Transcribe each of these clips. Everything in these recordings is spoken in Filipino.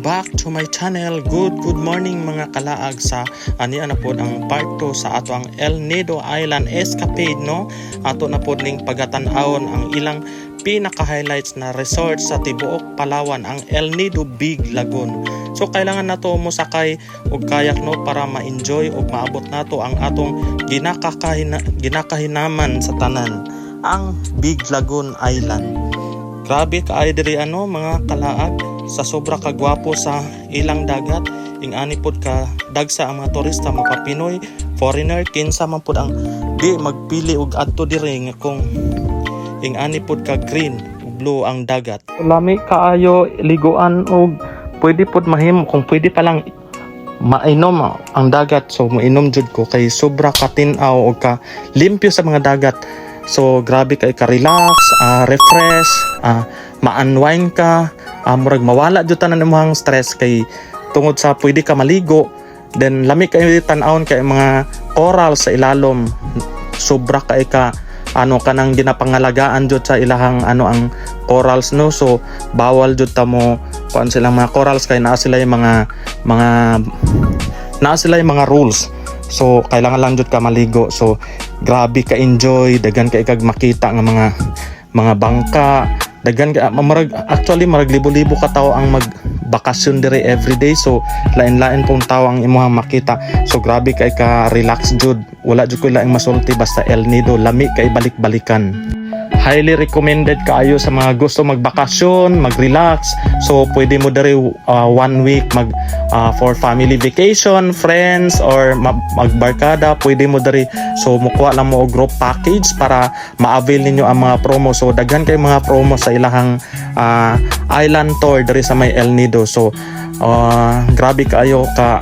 back to my channel. Good morning mga kalaag sa aniya na pod ang part 2 sa ato ang El Nido Island Escapade, no? Ato na pod ning pagatan-awon ang ilang pinaka-highlights na resort sa tibuok Palawan, ang El Nido Big Lagoon. So kailangan nato mo sakay og kayak, no, para ma-enjoy og maabot nato ang atong ginakahinaman sa tanan, ang Big Lagoon Island. Grabe kaayo diri mga kalaag, sa sobra kagwapo sa ilang dagat, ingani pod ka dagsa ang mga turista, mapapinoy, foreigner, kinsa man pod ang di magpili og adto diri nga kung ingani pod ka green ug blue ang dagat. Lami kaayo liguan og pwede pod mahimo kung pwede pa lang mainom ang dagat. So moinom jud ko kay sobra katin-aw og ka limpyo sa mga dagat. So grabe kay ka relax, refresh, ma-unwind ka, murag mawala jud tanan imong stress kay tungod sa pwede ka maligo, then lami kay tan-awon kay mga coral sa ilalom. Sobra kay ka kanang ginapangalagaan jud sa ilahang ang corals, no. So bawal jud ta mo kuan silang mga corals kay naa sila yung mga rules. So kailangan lang jud ka maligo. So grabe ka enjoy, daghan ka ikag makita nga mga bangka, daghan ka marag libo-libo ka tawo ang magbakasyon dire everyday. So lain-lain pong tawo ang imong makita. So grabe kay ka relax jud, wala jud ko laing masulti basta El Nido, lami kay balik-balikan. Highly recommended kaayo sa mga gusto magbakasyon, mag-relax. So pwede mo diri 1 week for family vacation, friends, or magbarkada, pwede mo diri. So mukuha lang mo og group package para ma-avail ninyo ang mga promo. So daghan kay mga promo sa ilahang island tour diri sa may El Nido. So grabe kaayo ka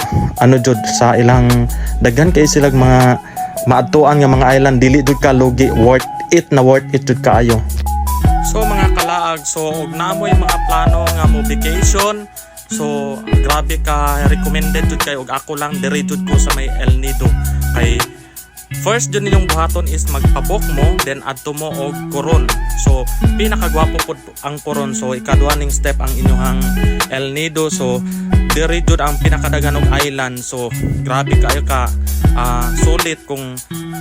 jud sa ilang daghan kay silang mga maadtuan nga mga island, dili jud ka lugi, worth it jud kaayo. So mga kalaag, so og naamoy mga plano nga mo vacation, so grabe ka recommended jud kay og ako lang diri jud ko sa may El Nido. Kay first jud ninyong buhaton is magpabook mo, then adto mo og Coron. So pinakagwapo pod ang Coron. So ikaduha ning step ang inyong El Nido. So diri jud ang pinakadagan og island. So grabe kaayo ka sulit kung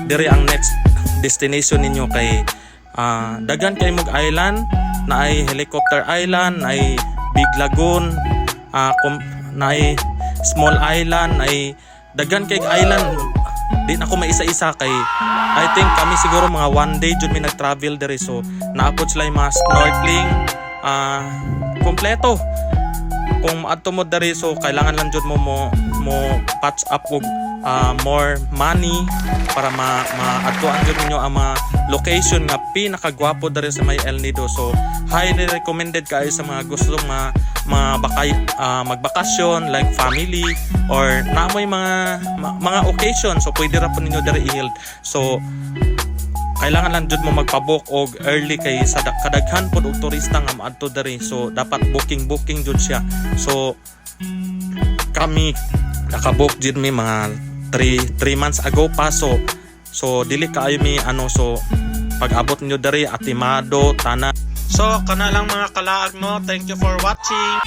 diri ang next destination ninyo kay daghan kay mog island, na ay helicopter island, ay Big Lagoon, na ay small island, ay daghan kay island. Di na ko maisa-isa kay I think kami siguro mga 1 day jud mi nag-travel diri. So naapod sila yung mga snorkeling, kompleto kung adto mo diri. So kailangan lang jud mo patch up og more money para ma-adtuan jud ninyo ang mga location nga pinakagwapo diri sa may El Nido. So highly recommended kaayo sa mga gustong magbakasyon like family or naamoy mga occasion. So pwede ra po ninyo diri i-held. So kailangan lang jud mo magpabook og early kay sa kadaghan pod og turista nga maadto diri. So dapat booking jud siya. So kami nakabook jud mi mga 3 months ago pa. So dili kaayo mi so pag abot niyo diri atimado tana. So kana lang mga kalaag, no. Thank you for watching.